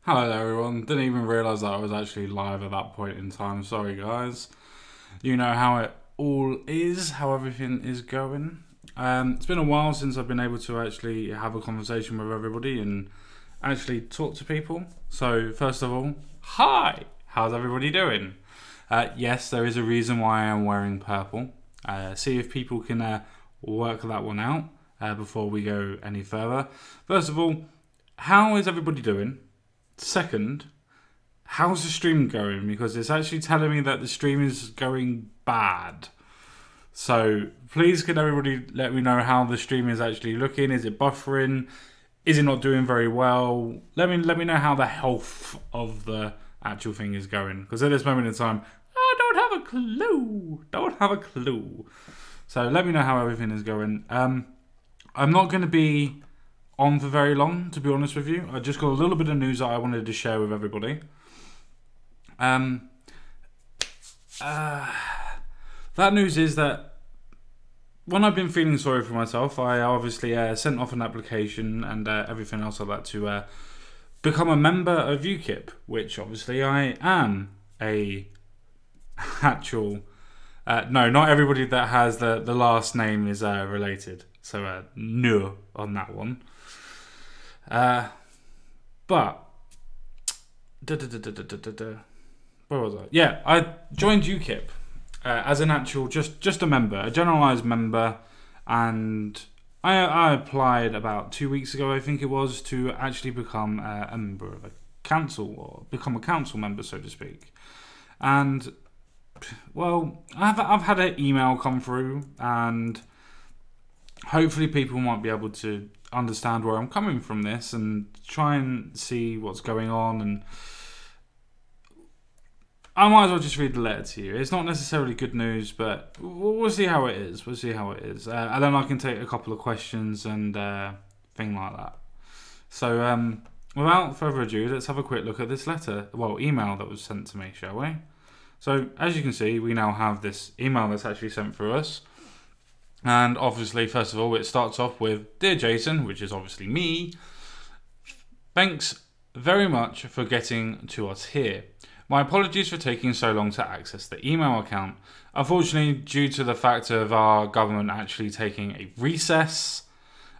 Hello there everyone, didn't even realise that I was actually live at that point in time, sorry guys. You know how it all is, how everything is going. It's been a while since I've been able to actually have a conversation with everybody and actually talk to people. So first of all, hi! How's everybody doing? Yes, there is a reason why I am wearing purple. See if people can work that one out before we go any further. First of all, how is everybody doing? Second, how's the stream going? Because it's actually telling me that the stream is going bad. So please can everybody let me know how the stream is actually looking. Is it buffering? Is it not doing very well? Let me know how the health of the actual thing is going. Because at this moment in time, I don't have a clue. Don't have a clue. So let me know how everything is going. I'm not going to be on for very long, to be honest with you. I just got a little bit of news that I wanted to share with everybody. That news is that when I've been feeling sorry for myself, I obviously sent off an application and everything else like that to become a member of UKIP, which obviously I am a actual... no, not everybody that has the last name is related. So no on that one. But where was I? Yeah, I joined UKIP as an actual just a member, a generalised member, and I applied about 2 weeks ago, I think it was, to actually become a member of a council, or become a council member, so to speak. And well, I've had an email come through, and hopefully people might be able to understand where I'm coming from this and try and see what's going on. And I might as well just read the letter to you. It's not necessarily good news, but we'll see how it is. We'll see how it is. And then I can take a couple of questions and thing like that. So without further ado, let's have a quick look at this letter, well, email that was sent to me, shall we? So as you can see, we now have this email that's actually sent through us. And obviously, first of all, it starts off with, Dear Jason, which is obviously me. Thanks very much for getting to us here. My apologies for taking so long to access the email account. Unfortunately, due to the fact of our government actually taking a recess,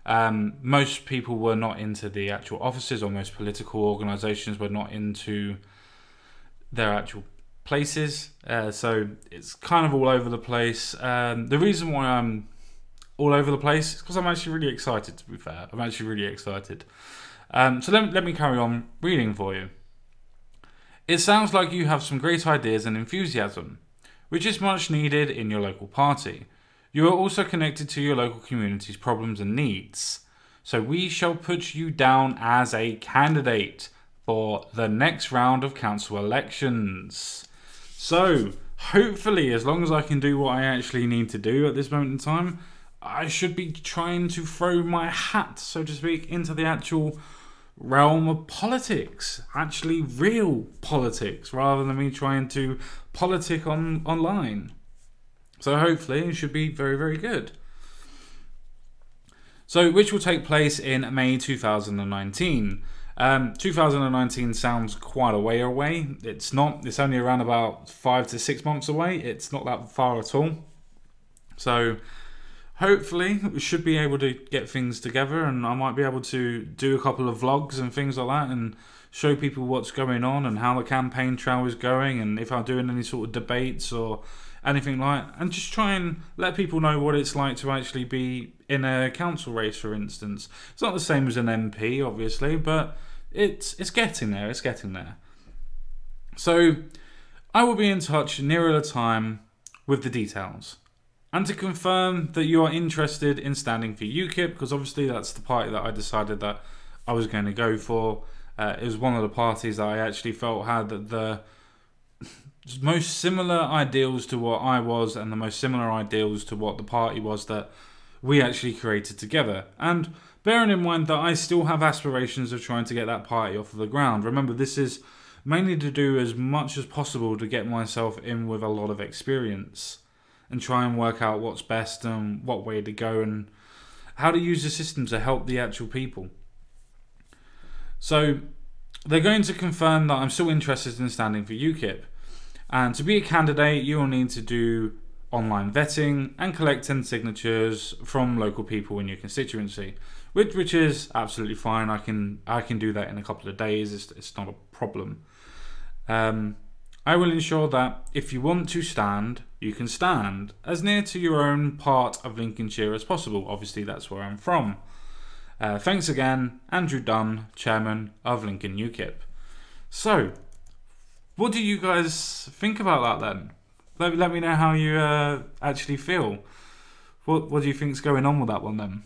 most people were not into the actual offices, or most political organisations were not into their actual places. So it's kind of all over the place. The reason why I'm all over the place is because I'm actually really excited, to be fair. I'm actually really excited. So let me carry on reading for you. It sounds like you have some great ideas and enthusiasm, which is much needed in your local party. You are also connected to your local community's problems and needs. So we shall put you down as a candidate for the next round of council elections. So hopefully, as long as I can do what I actually need to do at this moment in time, I should be trying to throw my hat, so to speak, into the actual realm of politics. Actually real politics, rather than me trying to politic online. So hopefully it should be very, very good. So, which will take place in May 2019. 2019 sounds quite a way away. It's not. It's only around about 5 to 6 months away. It's not that far at all. So hopefully we should be able to get things together, and I might be able to do a couple of vlogs and things like that and show people what's going on and how the campaign trail is going, and if I'm doing any sort of debates or anything like that, and just try and let people know what it's like to actually be in a council race, for instance. It's not the same as an MP, obviously, but it's getting there. It's getting there. So I will be in touch nearer the time with the details. And to confirm that you are interested in standing for UKIP, because obviously that's the party that I decided that I was going to go for. It was one of the parties that I actually felt had the most similar ideals to what I was, and the most similar ideals to what the party was that we actually created together. And bearing in mind that I still have aspirations of trying to get that party off of the ground. Remember, this is mainly to do as much as possible to get myself in with a lot of experience and try and work out what's best and what way to go and how to use the system to help the actual people. So they're going to confirm that I'm still interested in standing for UKIP. And to be a candidate, you will need to do online vetting and collect 10 signatures from local people in your constituency, which is absolutely fine. I can do that in a couple of days. It's not a problem. I will ensure that if you want to stand, you can stand as near to your own part of Lincolnshire as possible. Obviously, that's where I'm from. Thanks again, Andrew Dunn, Chairman of Lincoln UKIP. So, what do you guys think about that then? Let me know how you actually feel. What do you think's going on with that one then?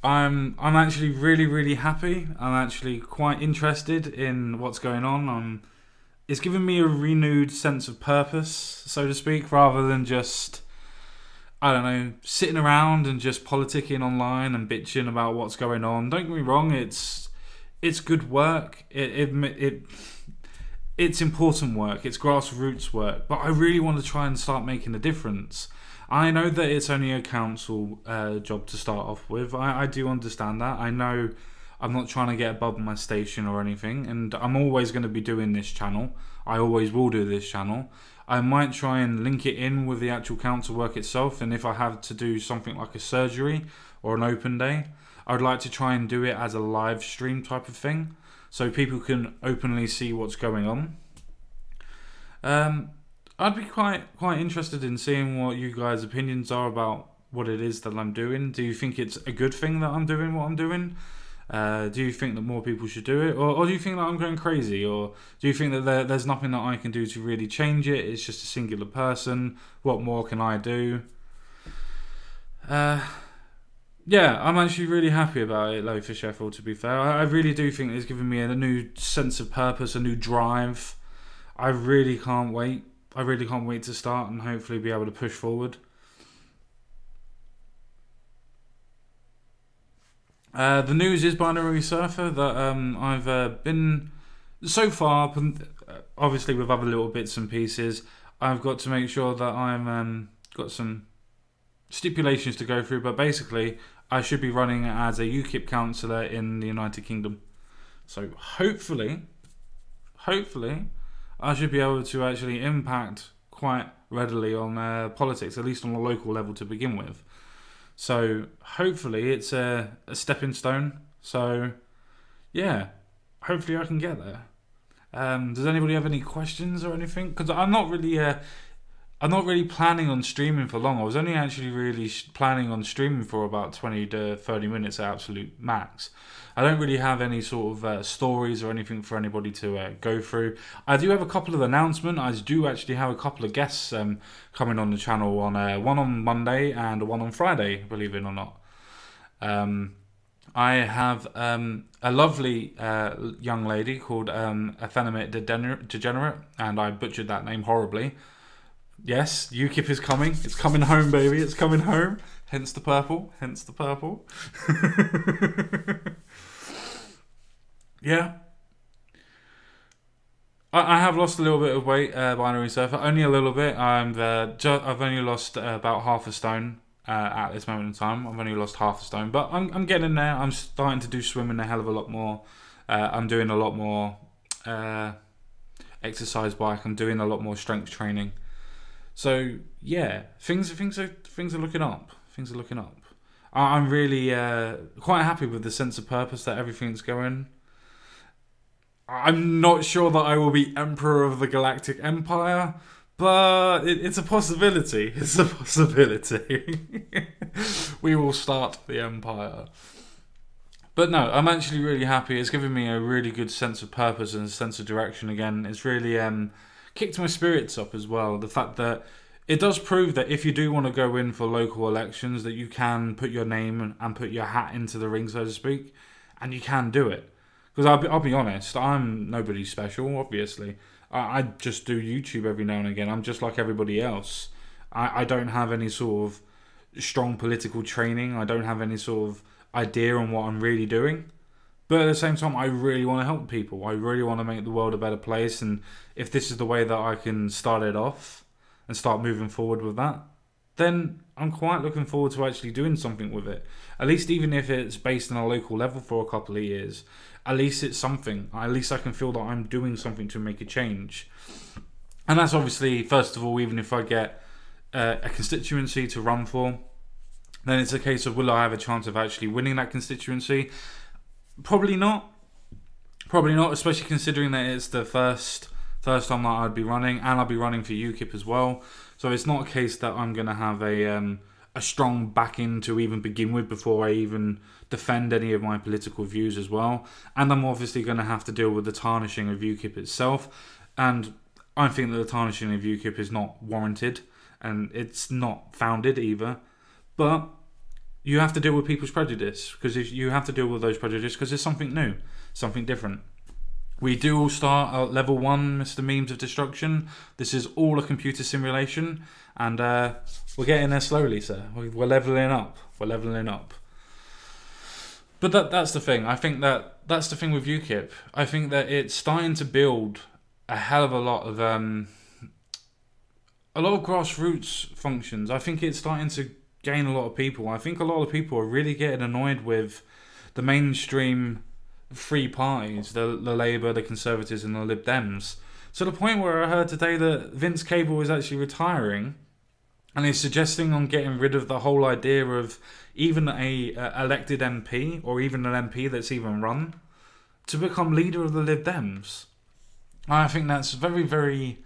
I'm actually really happy. I'm actually quite interested in what's going on. It's given me a renewed sense of purpose, so to speak, rather than just, I don't know, sitting around and just politicking online and bitching about what's going on. Don't get me wrong, it's good work. It's important work. It's grassroots work. But I really want to try and start making a difference. I know that it's only a council job to start off with. I do understand that. I know I'm not trying to get above my station or anything, and I'm always going to be doing this channel. I always will do this channel. I might try and link it in with the actual council work itself, and if I have to do something like a surgery or an open day, I'd like to try and do it as a live stream type of thing, so people can openly see what's going on. I'd be quite interested in seeing what you guys' opinions are about what it is that I'm doing. Do you think it's a good thing that I'm doing what I'm doing? Do you think that more people should do it? Or do you think that I'm going crazy? Or do you think that there's nothing that I can do to really change it? It's just a singular person. What more can I do? Yeah, I'm actually really happy about it, Low for Sheffield, to be fair. I really do think it's given me a new sense of purpose, a new drive. I really can't wait. I really can't wait to start and hopefully be able to push forward. The news is Binary Surfer that I've been, so far, obviously with other little bits and pieces, I've got to make sure that I'm got some stipulations to go through, but basically I should be running as a UKIP councillor in the United Kingdom. So hopefully I should be able to actually impact quite readily on politics, at least on a local level to begin with. So hopefully it's a stepping stone. So yeah, hopefully I can get there. Does anybody have any questions or anything? Because I'm not really planning on streaming for long. I was only actually really planning on streaming for about 20 to 30 minutes at absolute max. I don't really have any sort of stories or anything for anybody to go through. I do have a couple of announcements. I do actually have a couple of guests coming on the channel, on one on Monday and one on Friday, believe it or not. I have a lovely young lady called Effeminate Degenerate, and I butchered that name horribly. Yes, UKIP is coming. It's coming home, baby. It's coming home. Hence the purple. Hence the purple. Yeah. I have lost a little bit of weight, Binary Surfer. Only a little bit. I've only lost about half a stone at this moment in time. I've only lost half a stone, but I'm getting there. I'm starting to do swimming a hell of a lot more. I'm doing a lot more exercise bike. I'm doing a lot more strength training. So yeah, things are looking up. Things are looking up. I'm really quite happy with the sense of purpose that everything's going. I'm not sure that I will be Emperor of the Galactic Empire, but it's a possibility. It's a possibility. We will start the Empire. But no, I'm actually really happy. It's given me a really good sense of purpose and a sense of direction again. It's really kicked my spirits up as well. The fact that it does prove that if you do want to go in for local elections, that you can put your name and put your hat into the ring, so to speak, and you can do it. Because I'll be honest, I'm nobody special, obviously. I just do YouTube every now and again. I'm just like everybody else. I don't have any sort of strong political training. I don't have any sort of idea on what I'm really doing. But at the same time, I really want to help people. I really want to make the world a better place. And if this is the way that I can start it off and start moving forward with that, then I'm quite looking forward to actually doing something with it. At least even if it's based on a local level for a couple of years, at least it's something. At least I can feel that I'm doing something to make a change. And that's obviously, first of all, even if I get a constituency to run for, then it's a case of, will I have a chance of actually winning that constituency? Probably not. Probably not, especially considering that it's the first time that I'd be running, and I'll be running for UKIP as well. So it's not a case that I'm going to have a strong backing to even begin with before I even defend any of my political views as well. And I'm obviously going to have to deal with the tarnishing of UKIP itself. And I think that the tarnishing of UKIP is not warranted, and it's not founded either. But you have to deal with people's prejudice, because if you have to deal with those prejudice because it's something new, something different. We do all start at level 1, Mr. Memes of Destruction. This is all a computer simulation, and we're getting there slowly, sir. We're leveling up. We're leveling up. But that's the thing. I think that's the thing with UKIP. I think that it's starting to build a hell of a lot of grassroots functions. I think it's starting to gain a lot of people. I think a lot of people are really getting annoyed with the mainstream three parties, the Labour, the Conservatives and the Lib Dems, to the point where I heard today that Vince Cable is actually retiring, and he's suggesting on getting rid of the whole idea of even a elected MP, or even an MP that's even run, to become leader of the Lib Dems. I think that's very, very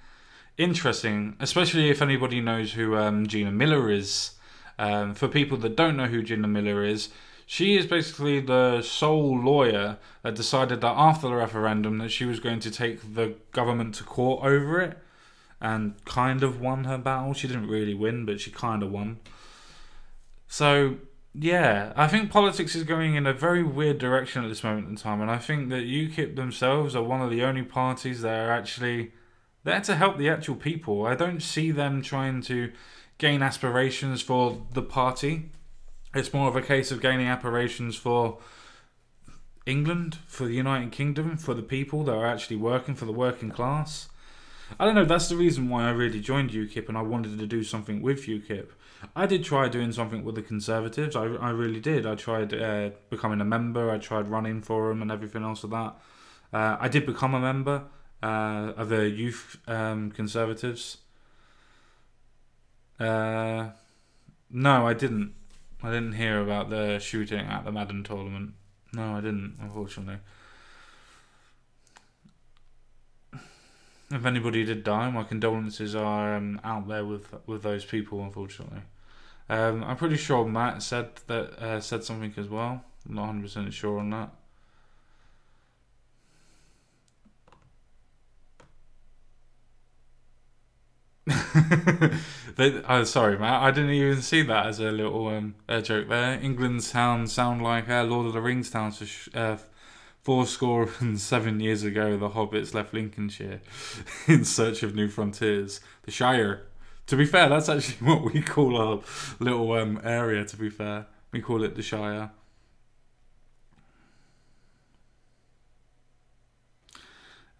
interesting, especially if anybody knows who Gina Miller is. For people that don't know who Gina Miller is, she is basically the sole lawyer that decided that after the referendum that she was going to take the government to court over it, and kind of won her battle. She didn't really win, but she kind of won. So, yeah, I think politics is going in a very weird direction at this moment in time, and I think that UKIP themselves are one of the only parties that are actually there to help the actual people. I don't see them trying to gain aspirations for the party. It's more of a case of gaining aspirations for England, for the United Kingdom, for the people that are actually working, for the working class. I don't know, that's the reason why I really joined UKIP, and I wanted to do something with UKIP. I did try doing something with the Conservatives, I really did. I tried becoming a member, I tried running for them and everything else of that. I did become a member of the Youth Conservatives. No, I didn't. I didn't hear about the shooting at the Madden tournament. No, I didn't, unfortunately. If anybody did die, my condolences are out there with those people, unfortunately. I'm pretty sure Matt said something as well. I'm not 100% sure on that. Sorry, Matt. I didn't even see that as a little joke there. England's towns sound like Lord of the Rings towns. For 407 years ago, the hobbits left Lincolnshire in search of new frontiers. The Shire. To be fair, that's actually what we call our little area. To be fair, we call it the Shire.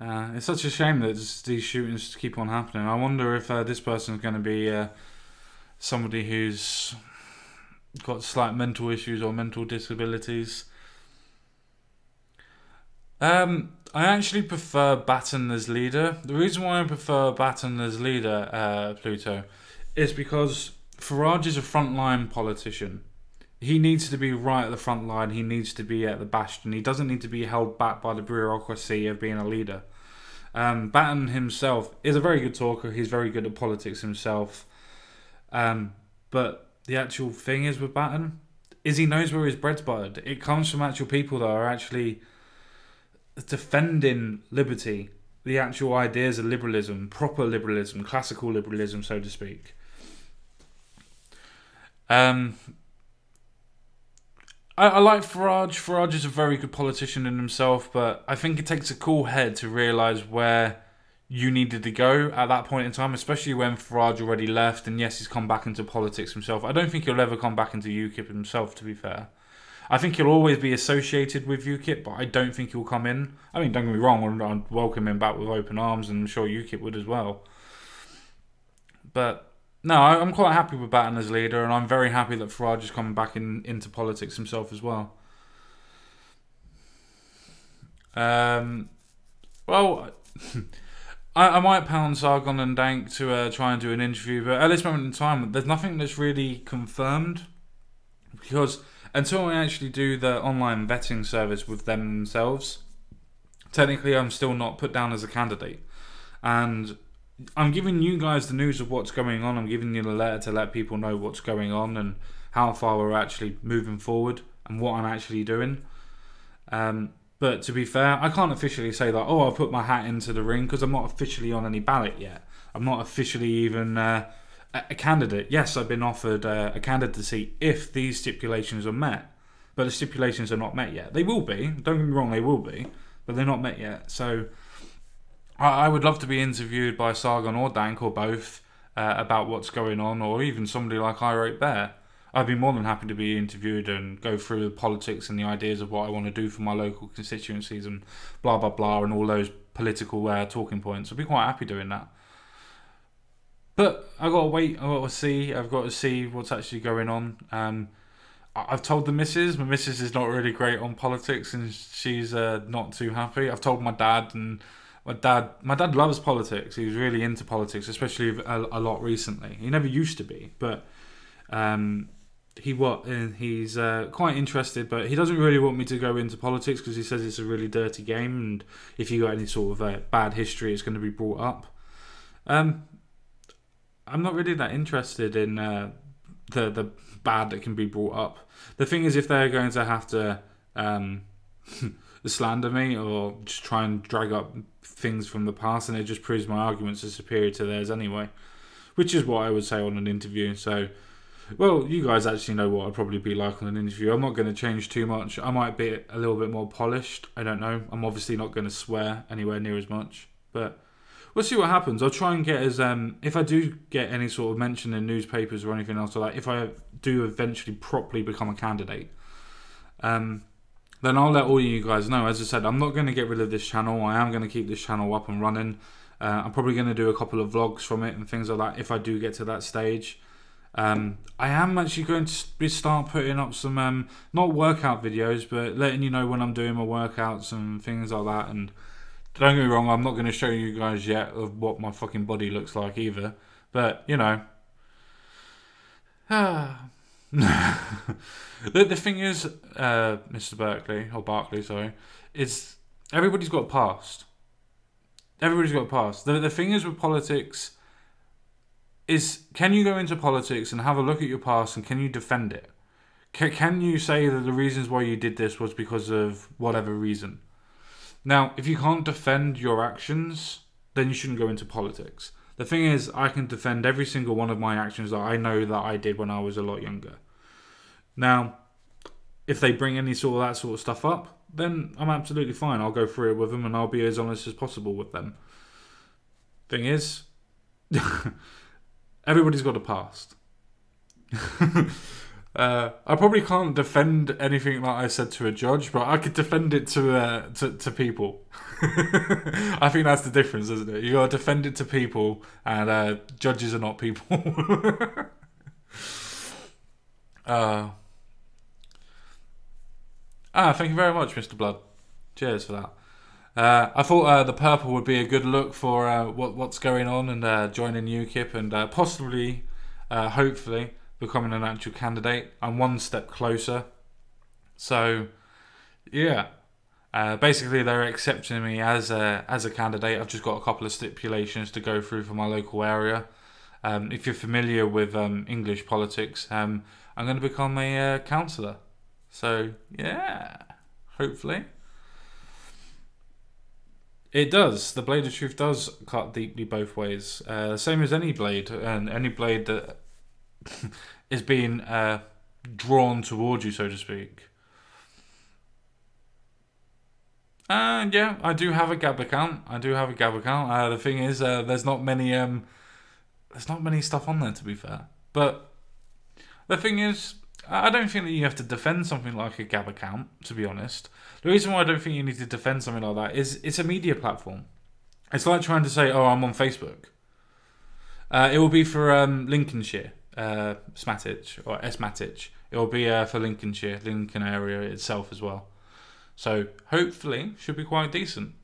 It's such a shame that these shootings keep on happening. I wonder if this person is going to be somebody who's got slight mental issues or mental disabilities. I actually prefer Batten as leader. The reason why I prefer Batten as leader, Pluto, is because Farage is a frontline politician. He needs to be right at the front line. He needs to be at the bastion. He doesn't need to be held back by the bureaucracy of being a leader. Batten himself is a very good talker. He's very good at politics himself. But the actual thing is with Batten is he knows where his bread's buttered. It comes from actual people that are actually defending liberty, the actual ideas of liberalism, proper liberalism, classical liberalism, so to speak. I like Farage. Farage is a very good politician in himself, but I think it takes a cool head to realise where you needed to go at that point in time, especially when Farage already left, and yes, he's come back into politics himself. I don't think he'll ever come back into UKIP himself, to be fair. I think he'll always be associated with UKIP, but I don't think he'll come in. I mean, don't get me wrong, I'd welcome him back with open arms, and I'm sure UKIP would as well. But No, I'm quite happy with Batten as leader, and I'm very happy that Farage is coming back into politics himself as well. Well, I might pound Sargon and Dank to try and do an interview, but at this moment in time, there's nothing that's really confirmed, because until I actually do the online vetting service with them themselves, technically I'm still not put down as a candidate. And I'm giving you guys the news of what's going on. I'm giving you the letter to let people know what's going on and how far we're actually moving forward and what I'm actually doing. But to be fair, I can't officially say that, oh, I've put my hat into the ring, because I'm not officially on any ballot yet. I'm not officially even a candidate. Yes, I've been offered a candidacy if these stipulations are met. But the stipulations are not met yet. They will be. Don't get me wrong, they will be. But they're not met yet. So I would love to be interviewed by Sargon or Dank or both about what's going on, or even somebody like I Wrote Bear. I'd be more than happy to be interviewed and go through the politics and the ideas of what I want to do for my local constituencies and blah blah blah and all those political talking points. I'd be quite happy doing that. But I've got to wait, I've got to see what's actually going on. I've told the missus. My missus is not really great on politics and she's not too happy. I've told my dad, and my dad loves politics. He's really into politics, especially a lot recently. He never used to be, but he's quite interested, but he doesn't really want me to go into politics because he says it's a really dirty game, and if you got any sort of bad history, it's going to be brought up. I'm not really that interested in the bad that can be brought up. The thing is, if they're going to have to slander me or just try and drag up things from the past, and it just proves my arguments are superior to theirs anyway, which is what I would say on an interview. So, well, you guys actually know what I'd probably be like on an interview. I'm not going to change too much. I might be a little bit more polished. I don't know. I'm obviously not going to swear anywhere near as much, but we'll see what happens. I'll try and get as if I do get any sort of mention in newspapers or anything else like that, if I do eventually properly become a candidate, then I'll let all you guys know. As I said, I'm not going to get rid of this channel. I am going to keep this channel up and running. I'm probably going to do a couple of vlogs from it and things like that if I do get to that stage. I am actually going to start putting up some not workout videos, but letting you know when I'm doing my workouts and things like that. And don't get me wrong, I'm not going to show you guys yet of what my fucking body looks like either. But, you know. The thing is, Mr. Barkley, sorry, is everybody's got a past. Everybody's got a past. The thing is with politics is, can you go into politics and have a look at your past and can you defend it? Can you say that the reasons why you did this was because of whatever reason? Now, if you can't defend your actions, then you shouldn't go into politics. The thing is, I can defend every single one of my actions that I know that I did when I was a lot younger. Now, if they bring any sort of that sort of stuff up, then I'm absolutely fine. I'll go through it with them and I'll be as honest as possible with them. Thing is, everybody's got a past. I probably can't defend anything that I said to a judge, but I could defend it to people. I think that's the difference, isn't it? You got to defend it to people, and judges are not people. Thank you very much, Mr. Blood. Cheers for that. I thought the purple would be a good look for what's going on, and joining UKIP and possibly, hopefully, becoming an actual candidate. I'm one step closer. So, yeah. Basically, they're accepting me as a candidate. I've just got a couple of stipulations to go through for my local area. If you're familiar with English politics, I'm going to become a councillor. So, yeah. Hopefully. It does. The blade of truth does cut deeply both ways. Same as any blade. And any blade that is being drawn towards you, so to speak. And yeah, I do have a Gab account. The thing is, there's not many stuff on there, to be fair. But the thing is, I don't think that you have to defend something like a Gab account, to be honest. The reason why I don't think you need to defend something like that is it's a media platform. It's like trying to say, oh, I'm on Facebook. It will be for Lincolnshire, Smattich or Esmatich. It will be for Lincolnshire, Lincoln area itself as well. So hopefully, should be quite decent.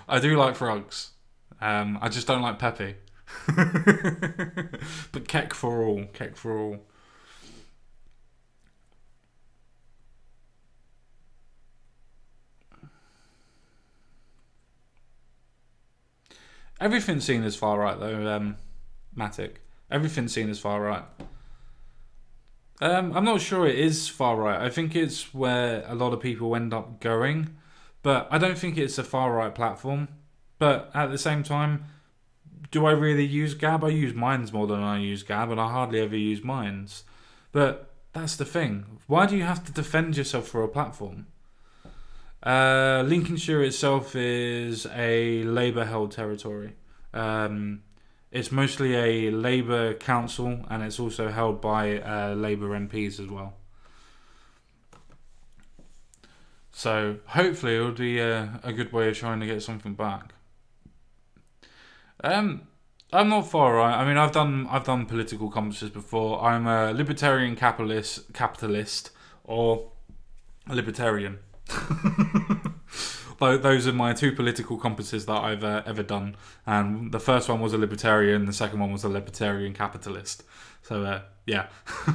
I do like frogs. I just don't like Pepe. But Kek for all. Kek for all. Everything's seen as far right though, Matic. Everything's seen as far right. I'm not sure it is far right. I think it's where a lot of people end up going, but I don't think it's a far right platform. But at the same time, do I really use Gab? I use Minds more than I use Gab, and I hardly ever use Minds. But that's the thing. Why do you have to defend yourself for a platform? Lincolnshire itself is a Labour-held territory. It's mostly a Labour council, and it's also held by Labour MPs as well. So hopefully it will be a good way of trying to get something back. I'm not far right. I mean, I've done political compasses before. I'm a libertarian capitalist, or a libertarian. Those are my two political compasses that I've ever done. And the first one was a libertarian, the second one was a libertarian capitalist. So, yeah,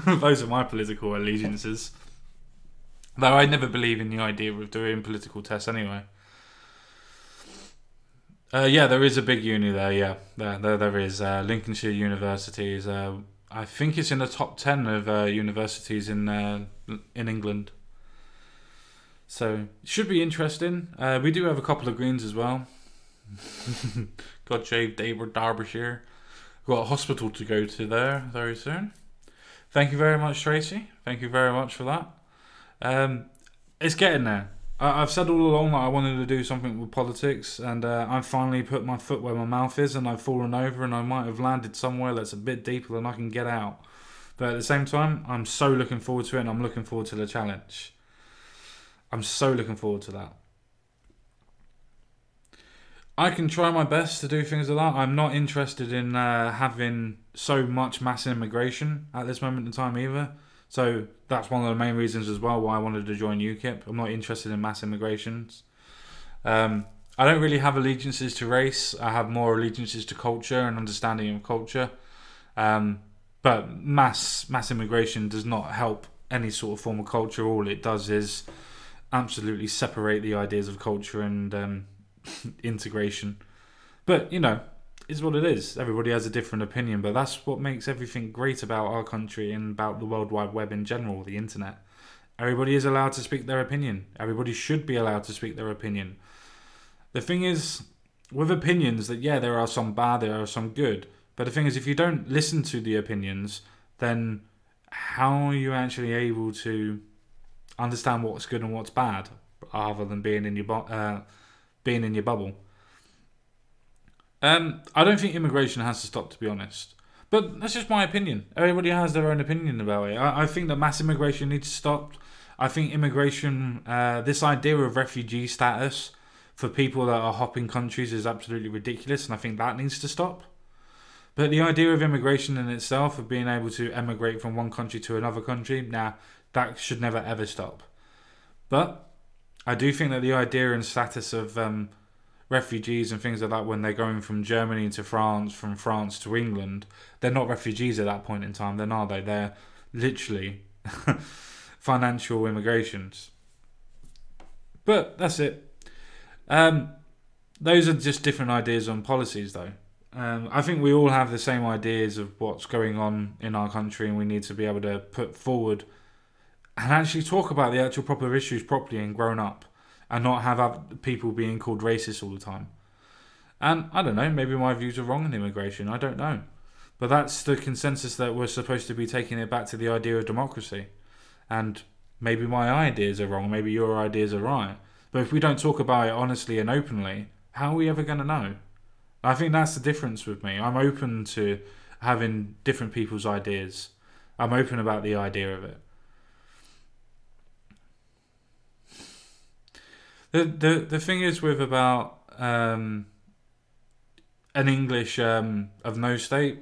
those are my political allegiances. Though I never believe in the idea of doing political tests anyway. Yeah, there is a big uni there, yeah. There is. Lincolnshire University is, I think it's in the top 10 of universities in England. So, it should be interesting. We do have a couple of greens as well. Got shaved Derbyshire. Got a hospital to go to there very soon. Thank you very much, Tracy. Thank you very much for that. It's getting there. I've said all along that I wanted to do something with politics, and I've finally put my foot where my mouth is, and I've fallen over, and I might have landed somewhere that's a bit deeper than I can get out. But at the same time, I'm so looking forward to it, and I'm looking forward to the challenge. I'm so looking forward to that. I can try my best to do things like that. I'm not interested in having so much mass immigration at this moment in time either. So that's one of the main reasons as well why I wanted to join UKIP. I'm not interested in mass immigrations. I don't really have allegiances to race. I have more allegiances to culture and understanding of culture. But mass immigration does not help any sort of form of culture. All it does is absolutely separate the ideas of culture and integration. But, you know, it's what it is. Everybody has a different opinion, but that's what makes everything great about our country and about the World Wide Web in general, the internet. Everybody is allowed to speak their opinion. Everybody should be allowed to speak their opinion. The thing is, with opinions, that yeah, there are some bad, there are some good. But the thing is, if you don't listen to the opinions, then how are you actually able to understand what's good and what's bad, other than being in your bubble? I don't think immigration has to stop, to be honest. But that's just my opinion. Everybody has their own opinion about it. I think that mass immigration needs to stop. I think immigration, this idea of refugee status for people that are hopping countries is absolutely ridiculous, and I think that needs to stop. But the idea of immigration in itself, of being able to emigrate from one country to another country, that should never ever stop. But I do think that the idea and status of refugees and things like that, when they're going from Germany to France, from France to England, they're not refugees at that point in time, then are they? They're literally financial immigrations. But that's it. Those are just different ideas on policies, though. I think we all have the same ideas of what's going on in our country, and we need to be able to put forward and actually talk about the actual proper issues properly and grown up, and not have people being called racist all the time. And I don't know, maybe my views are wrong on immigration, I don't know. But that's the consensus, that we're supposed to be taking it back to the idea of democracy. And maybe my ideas are wrong, maybe your ideas are right. But if we don't talk about it honestly and openly, how are we ever going to know? I think that's the difference with me. I'm open to having different people's ideas. I'm open about the idea of it. The thing is with about an English of no state,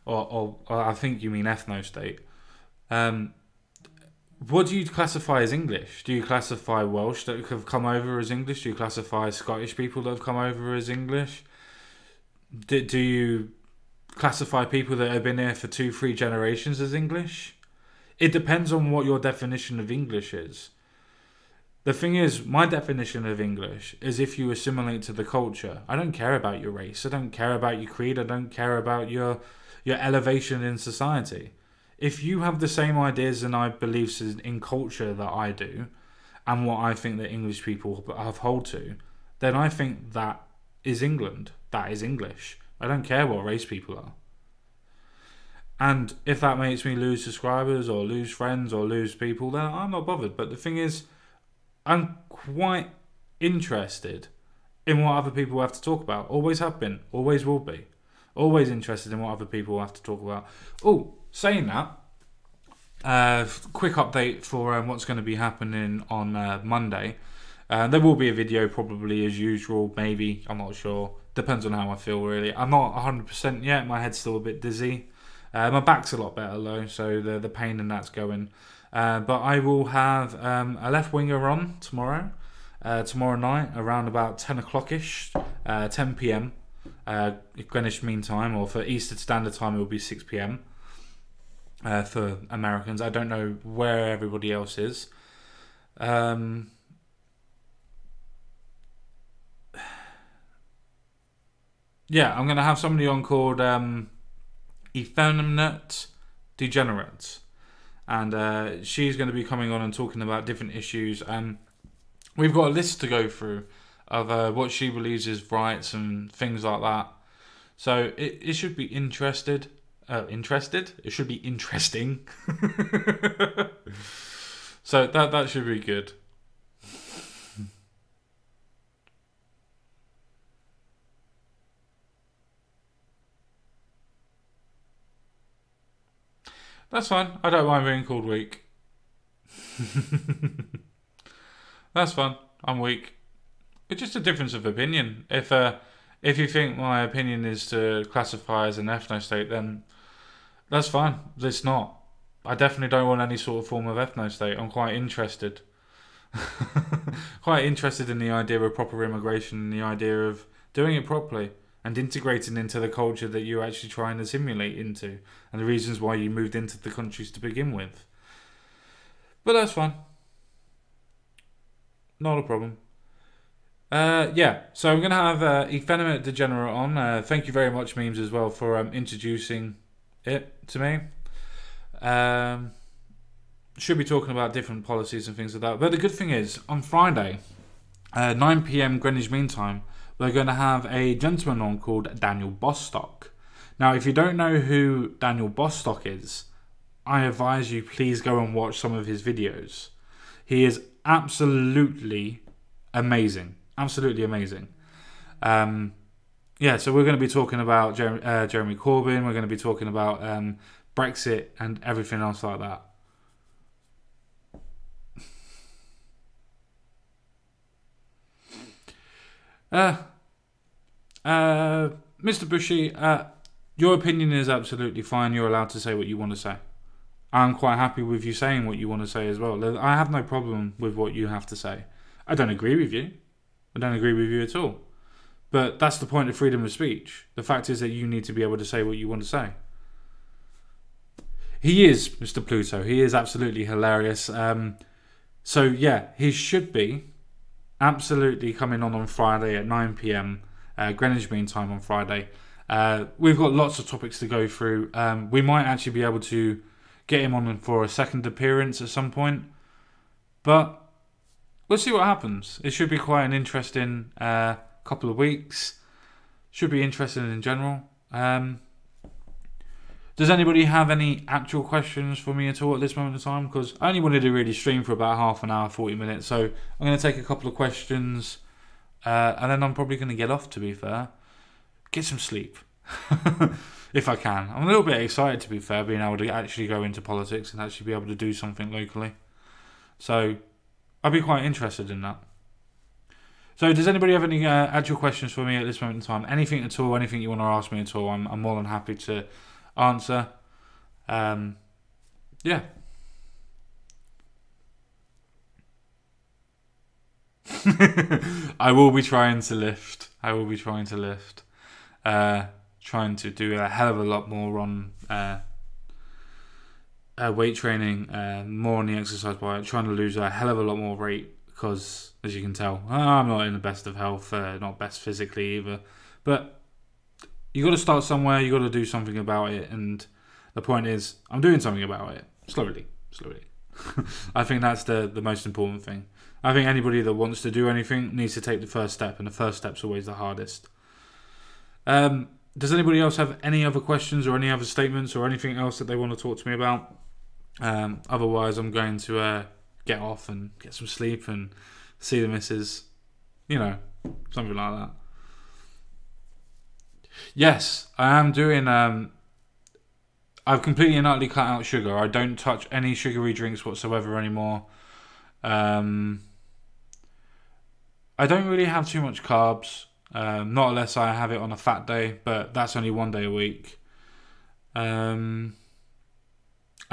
or I think you mean ethno state. What do you classify as English? Do you classify Welsh that have come over as English? Do you classify Scottish people that have come over as English? Do you classify people that have been here for 2-3 generations as English? It depends on what your definition of English is. The thing is, my definition of English is if you assimilate to the culture. I don't care about your race. I don't care about your creed. I don't care about your elevation in society. If you have the same ideas and beliefs in culture that I do, and what I think that English people have hold to, then I think that is England. That is English. I don't care what race people are. And if that makes me lose subscribers or lose friends or lose people, then I'm not bothered. But the thing is, I'm quite interested in what other people have to talk about. Always have been. Always will be. Always interested in what other people have to talk about. Oh, saying that, quick update for what's going to be happening on Monday. There will be a video probably as usual, maybe. I'm not sure. Depends on how I feel, really. I'm not 100% yet. My head's still a bit dizzy. My back's a lot better, though, so the pain and that's going. But I will have a left winger on tomorrow night, around about 10 o'clock-ish, 10 p.m. Greenwich Mean Time, or for Eastern Standard Time, it will be 6 p.m. For Americans. I don't know where everybody else is. Yeah, I'm going to have somebody on called Effeminate Degenerate. And she's going to be coming on and talking about different issues. And we've got a list to go through of what she believes is rights and things like that. So it should be interested. It should be interesting. So that should be good. That's fine. I don't mind being called weak. That's fine. I'm weak. It's just a difference of opinion. If you think my opinion is to classify as an ethno-state, then that's fine. It's not. I definitely don't want any sort of form of ethno-state. I'm quite interested. Quite interested in the idea of proper immigration and the idea of doing it properly and integrating into the culture that you're actually trying to simulate into, and the reasons why you moved into the countries to begin with. But that's fine. Not a problem. Yeah, so I'm going to have Effeminate Degenerate on. Thank you very much, Memes, as well, for introducing it to me. Should be talking about different policies and things like that. But the good thing is, on Friday, 9 p.m. Greenwich Mean Time, we're going to have a gentleman on called Daniel Bostock. Now, if you don't know who Daniel Bostock is, I advise you please go and watch some of his videos. He is absolutely amazing. Absolutely amazing. Yeah, so we're going to be talking about Jeremy Corbyn. We're going to be talking about Brexit and everything else like that. Mr. Bushy, your opinion is absolutely fine. You're allowed to say what you want to say. I'm quite happy with you saying what you want to say as well. I have no problem with what you have to say. I don't agree with you. I don't agree with you at all. But that's the point of freedom of speech. The fact is that you need to be able to say what you want to say. He is, Mr. Pluto. He is absolutely hilarious. So, yeah, he should be absolutely coming on Friday at 9 p.m. Greenwich Mean Time on Friday. We've got lots of topics to go through. We might actually be able to get him on for a second appearance at some point. But we'll see what happens. It should be quite an interesting couple of weeks. Should be interesting in general. Does anybody have any actual questions for me at all at this moment in time? Because I only wanted to really stream for about half an hour, 40 minutes. So I'm going to take a couple of questions. And then I'm probably going to get off, to be fair. Get some sleep. If I can. I'm a little bit excited, to be fair, being able to actually go into politics and actually be able to do something locally. So I'd be quite interested in that. So does anybody have any actual questions for me at this moment in time? Anything at all, anything you want to ask me at all, I'm more than happy to answer. Yeah. I will be trying to lift. Trying to do a hell of a lot more on weight training, more on the exercise bike, trying to lose a hell of a lot more weight because, as you can tell, I'm not in the best of health, not best physically either. But you got to start somewhere, you got to do something about it, and the point is, I'm doing something about it, slowly. I think that's the most important thing. I think anybody that wants to do anything needs to take the first step, and the first step's always the hardest. Does anybody else have any other questions or any other statements or anything else that they want to talk to me about? Otherwise, I'm going to get off and get some sleep and see the missus. You know, something like that. Yes, I am doing... I've completely and utterly cut out sugar. I don't touch any sugary drinks whatsoever anymore. I don't really have too much carbs. Not unless I have it on a fat day, but that's only one day a week. I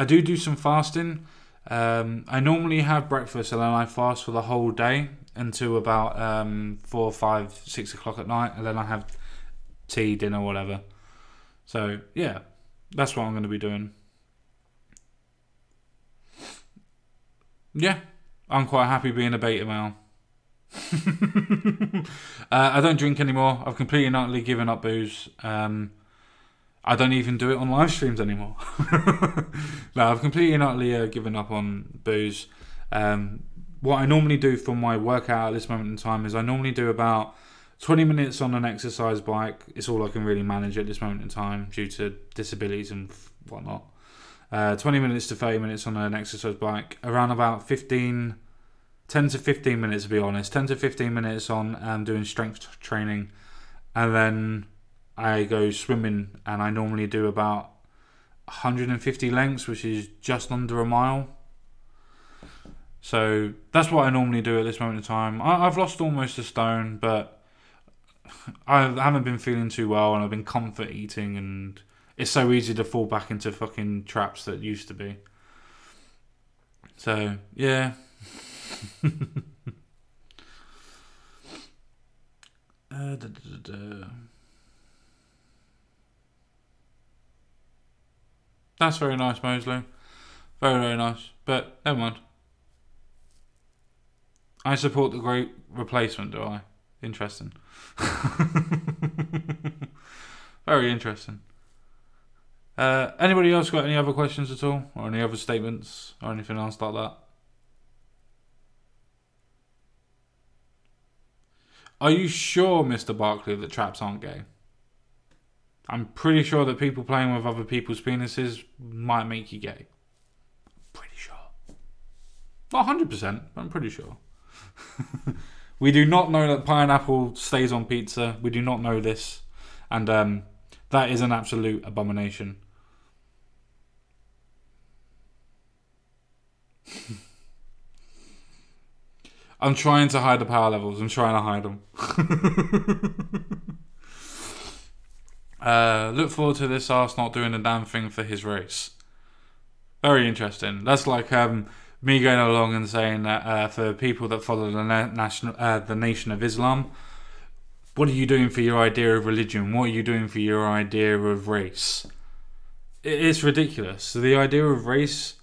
do some fasting. I normally have breakfast and then I fast for the whole day until about 4, 5, 6 o'clock at night, and then I have tea, dinner, whatever. So yeah, that's what I'm going to be doing. Yeah, I'm quite happy being a beta male. I don't drink anymore. I've completely and utterly given up booze. I don't even do it on live streams anymore. No, I've completely and utterly given up on booze. What I normally do for my workout at this moment in time is I normally do about 20 minutes on an exercise bike. It's all I can really manage at this moment in time due to disabilities and whatnot. 20 minutes to 30 minutes on an exercise bike. Around about 10 to 15 minutes, to be honest. 10 to 15 minutes on doing strength training. And then I go swimming, and I normally do about 150 lengths, which is just under a mile. So that's what I normally do at this moment in time. I've lost almost a stone, but I haven't been feeling too well, and I've been comfort eating, and it's so easy to fall back into fucking traps that used to be. So, yeah. That's very nice, Mosley. Very, very nice. But never mind. I support the Great Replacement, do I? Interesting. Very interesting. Anybody else got any other questions at all? Or any other statements? Or anything else like that? Are you sure, Mr. Barkley, that traps aren't gay? I'm pretty sure that people playing with other people's penises might make you gay. Pretty sure. Not 100%, but I'm pretty sure. We do not know that pineapple stays on pizza. We do not know this. And that is an absolute abomination. I'm trying to hide the power levels. I'm trying to hide them. Look forward to this arse not doing a damn thing for his race. Very interesting. That's like me going along and saying that for people that follow the Nation of Islam, what are you doing for your idea of religion? What are you doing for your idea of race? It's ridiculous. So the idea of race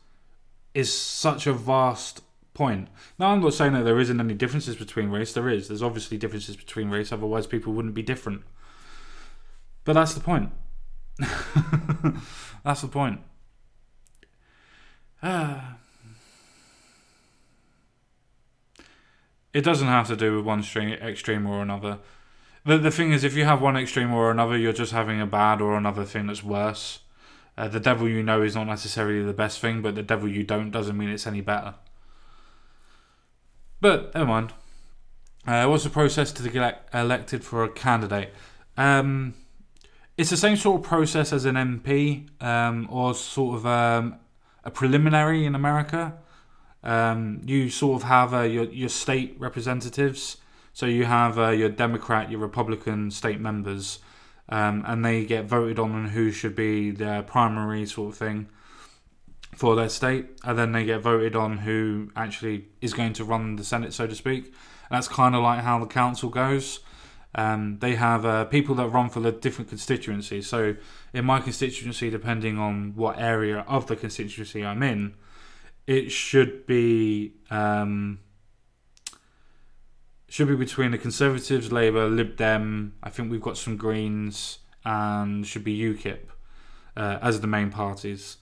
is such a vast point. Now, I'm not saying that there isn't any differences between race. There is. There's obviously differences between race. Otherwise, people wouldn't be different. But that's the point. That's the point. It doesn't have to do with one extreme or another. The thing is, if you have one extreme or another, you're just having a bad or another thing that's worse. The devil you know is not necessarily the best thing, but the devil you don't doesn't mean it's any better. But, never mind. What's the process to get elected for a candidate? It's the same sort of process as an MP, or sort of a preliminary in America. You sort of have your state representatives. So you have your Democrat, your Republican state members, and they get voted on who should be their primary sort of thing for their state, and then they get voted on who actually is going to run the Senate, so to speak. And that's kind of like how the council goes. They have people that run for the different constituencies. So in my constituency, depending on what area of the constituency I'm in, it should be between the Conservatives, Labour, Lib Dem. I think we've got some Greens, and should be UKIP as the main parties.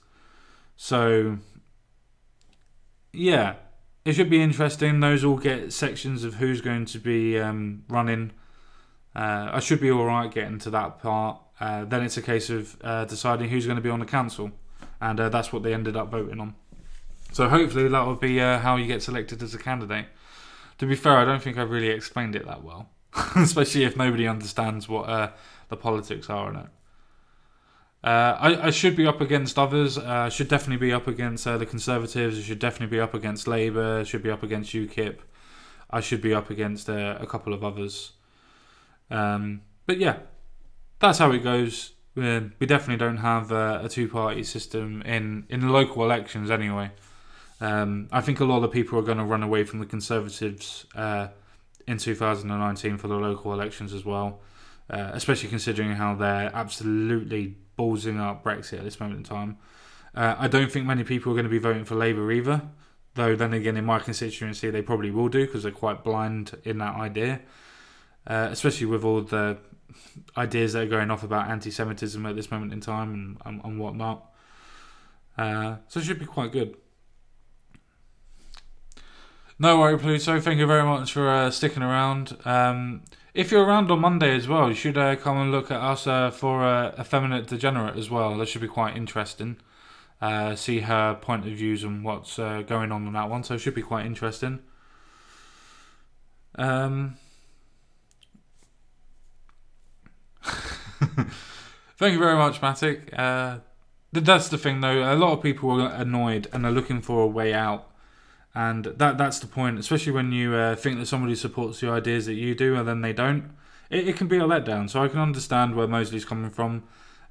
So, yeah, it should be interesting. Those all get sections of who's going to be running. I should be alright getting to that part. Then it's a case of deciding who's going to be on the council. And that's what they ended up voting on. So hopefully that will be how you get selected as a candidate. To be fair, I don't think I've really explained it that well. Especially if nobody understands what the politics are in it. I should be up against others. I should definitely be up against the Conservatives. I should definitely be up against Labour. I should be up against UKIP. I should be up against a couple of others. But yeah, that's how it goes. We definitely don't have a two-party system in the local elections anyway. I think a lot of people are going to run away from the Conservatives in 2019 for the local elections as well. Especially considering how they're absolutely ballsing up Brexit at this moment in time. I don't think many people are going to be voting for Labour either. Though then again, in my constituency, they probably will do because they're quite blind in that idea. Especially with all the ideas that are going off about anti-Semitism at this moment in time and whatnot. So it should be quite good. No worry, Pluto. Thank you very much for sticking around. If you're around on Monday as well, you should come and look at us for Effeminate Degenerate as well. That should be quite interesting. See her point of views on what's going on that one. So it should be quite interesting. Thank you very much, Matic. That's the thing, though. A lot of people are annoyed and are looking for a way out. And that's the point, especially when you think that somebody supports the ideas that you do and then they don't. It can be a letdown, so I can understand where Mosley's coming from.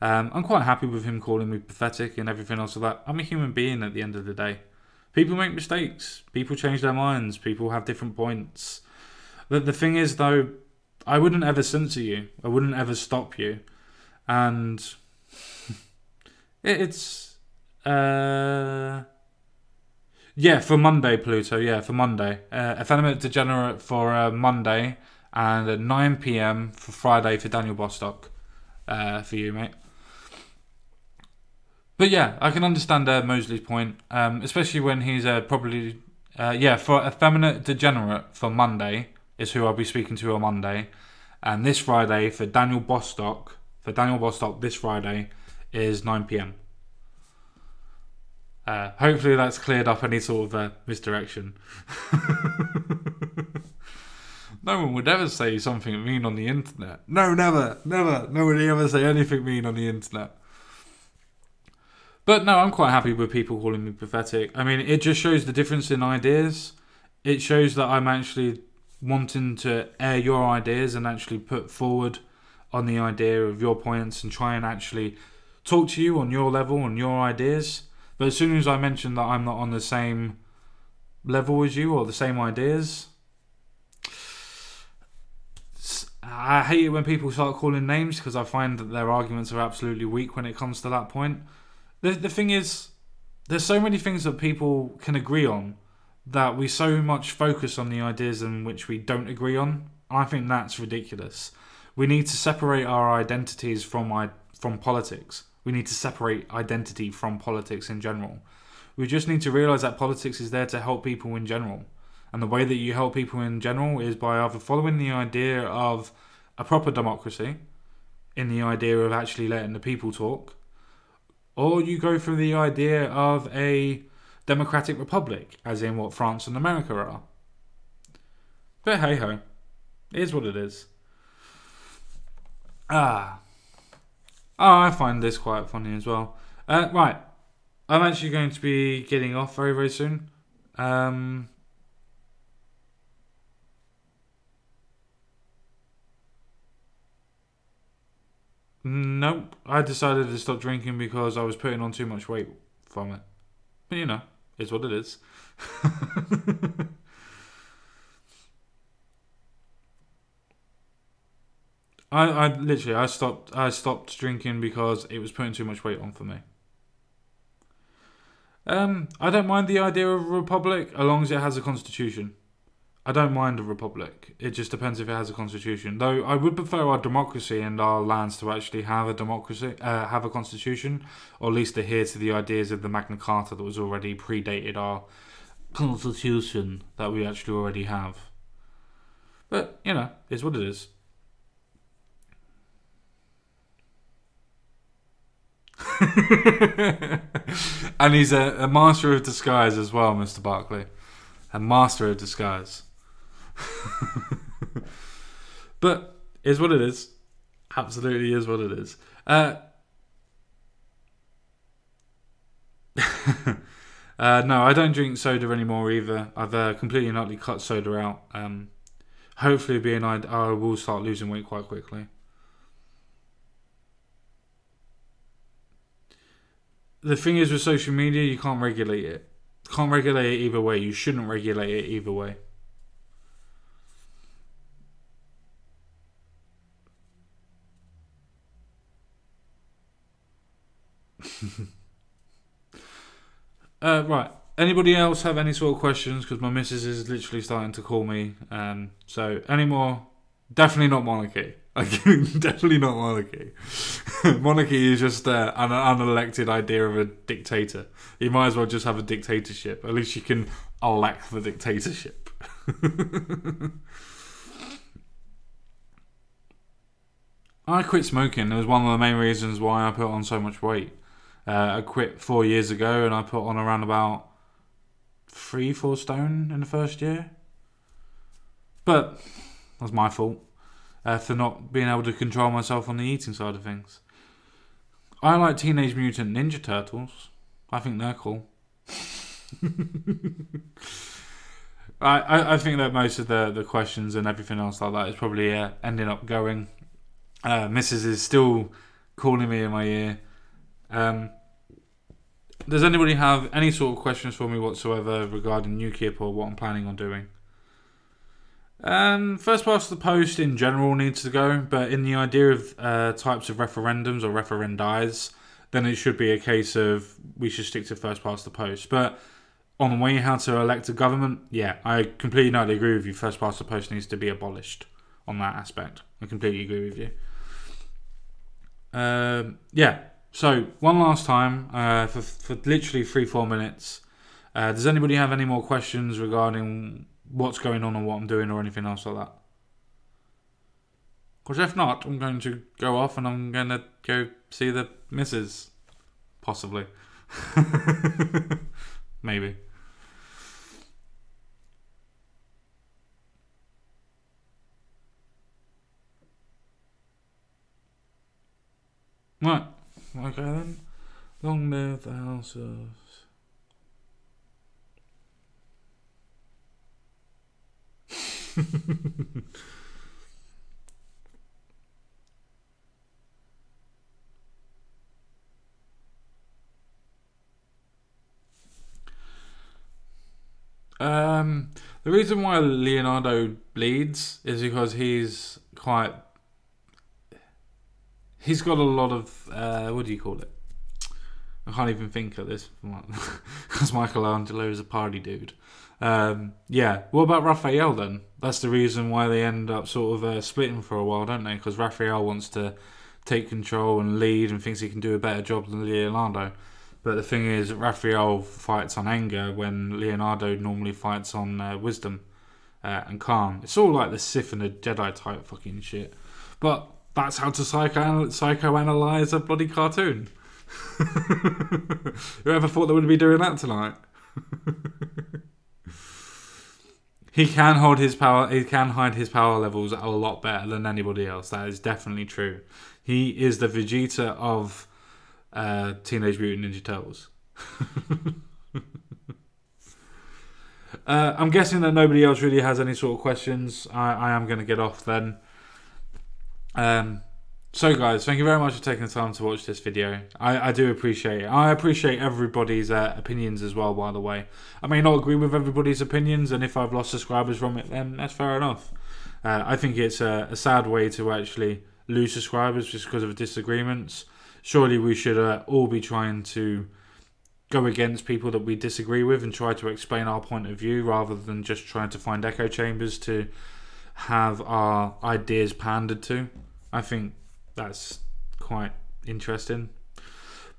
I'm quite happy with him calling me pathetic and everything else like that. I'm a human being at the end of the day. People make mistakes. People change their minds. People have different points. The thing is, though, I wouldn't ever censor you. I wouldn't ever stop you. And it's... Yeah, for Monday, Pluto. Yeah, for Monday. Effeminate Degenerate for Monday. And at 9 PM for Friday for Daniel Bostock. For you, mate. But yeah, I can understand Mosley's point. Especially when he's probably... yeah, for Effeminate Degenerate for Monday is who I'll be speaking to on Monday. And this Friday for Daniel Bostock. For Daniel Bostock this Friday is 9 PM. Hopefully that's cleared up any sort of misdirection. No one would ever say something mean on the internet. No, never. Nobody ever say anything mean on the internet. But no, I'm quite happy with people calling me pathetic. I mean, it just shows the difference in ideas. It shows that I'm actually wanting to air your ideas and actually put forward on the idea of your points and try and actually talk to you on your level, on your ideas. But as soon as I mention that I'm not on the same level as you or the same ideas, I hate it when people start calling names because I find that their arguments are absolutely weak when it comes to that point. The thing is, there's so many things that people can agree on that we so much focus on the ideas in which we don't agree on. I think that's ridiculous. We need to separate our identities from politics. We need to separate identity from politics in general. We just need to realise that politics is there to help people in general. And the way that you help people in general is by either following the idea of a proper democracy, in the idea of actually letting the people talk, or you go through the idea of a democratic republic, as in what France and America are. But hey ho, it is what it is. I find this quite funny as well. Right, I'm actually going to be getting off very, very soon. Nope. I decided to stop drinking because I was putting on too much weight from it. But you know, it's what it is. I stopped drinking because it was putting too much weight on for me. I don't mind the idea of a republic as long as it has a constitution. I don't mind a republic. It just depends if it has a constitution. Though I would prefer our democracy and our lands to actually have a democracy, have a constitution, or at least adhere to the ideas of the Magna Carta that was already predated our constitution that we actually already have. But you know, it's what it is. And he's a master of disguise as well, Mr. Barkley. A master of disguise. But is what it is. Absolutely is what it is. No, I don't drink soda anymore either. I've completely and utterly cut soda out. Hopefully, I will start losing weight quite quickly. The thing is with social media, you can't regulate it. Can't regulate it either way. You shouldn't regulate it either way. Right. Anybody else have any sort of questions? Because my missus is literally starting to call me. So any more? Definitely not monarchy. Definitely not monarchy. Monarchy is just an unelected idea of a dictator. You might as well just have a dictatorship. At least you can elect the dictatorship. I quit smoking. It was one of the main reasons why I put on so much weight. I quit 4 years ago and I put on around about 3-4 stone in the first year. But that's my fault. For not being able to control myself on the eating side of things. I like Teenage Mutant Ninja Turtles. I think they're cool. I think that most of the questions and everything else like that is probably ending up going. Mrs. is still calling me in my ear. Does anybody have any sort of questions for me whatsoever regarding UKIP or what I'm planning on doing? First past the post in general needs to go, but in the idea of types of referendums or referendis, then it should be a case of we should stick to first past the post. But on the way how to elect a government, yeah, I completely not agree with you. First past the post needs to be abolished on that aspect. I completely agree with you. Yeah, so one last time for literally 3-4 minutes. Does anybody have any more questions regarding what's going on and what I'm doing or anything else like that? Because if not, I'm going to go off and I'm going to go see the missus. Possibly. Maybe. Right. Okay then. Long live the House of... The reason why Leonardo bleeds is because he's got a lot of what do you call it? I can't even think of this because Michelangelo is a party dude. Yeah, what about Raphael then? That's the reason why they end up sort of splitting for a while, don't they? Because Raphael wants to take control and lead and thinks he can do a better job than Leonardo. But the thing is, Raphael fights on anger when Leonardo normally fights on wisdom and calm. It's all like the Sith and the Jedi type fucking shit. But that's how to psychoanalyze a bloody cartoon. Whoever thought they would be doing that tonight? He can hold his power. He can hide his power levels a lot better than anybody else. That is definitely true. He is the Vegeta of Teenage Mutant Ninja Turtles. I'm guessing that nobody else really has any sort of questions. I am going to get off then. So guys, thank you very much for taking the time to watch this video. I do appreciate it. I appreciate everybody's opinions as well, by the way. I may not agree with everybody's opinions, and if I've lost subscribers from it, then that's fair enough. I think it's a sad way to actually lose subscribers just because of disagreements. Surely we should all be trying to go against people that we disagree with and try to explain our point of view rather than just trying to find echo chambers to have our ideas pandered to. I think that's quite interesting.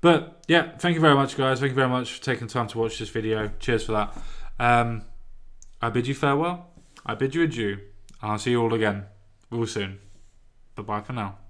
But yeah, thank you very much, guys. Thank you very much for taking time to watch this video. Cheers for that. I bid you farewell. I bid you adieu. I'll see you all again real soon. Bye bye for now.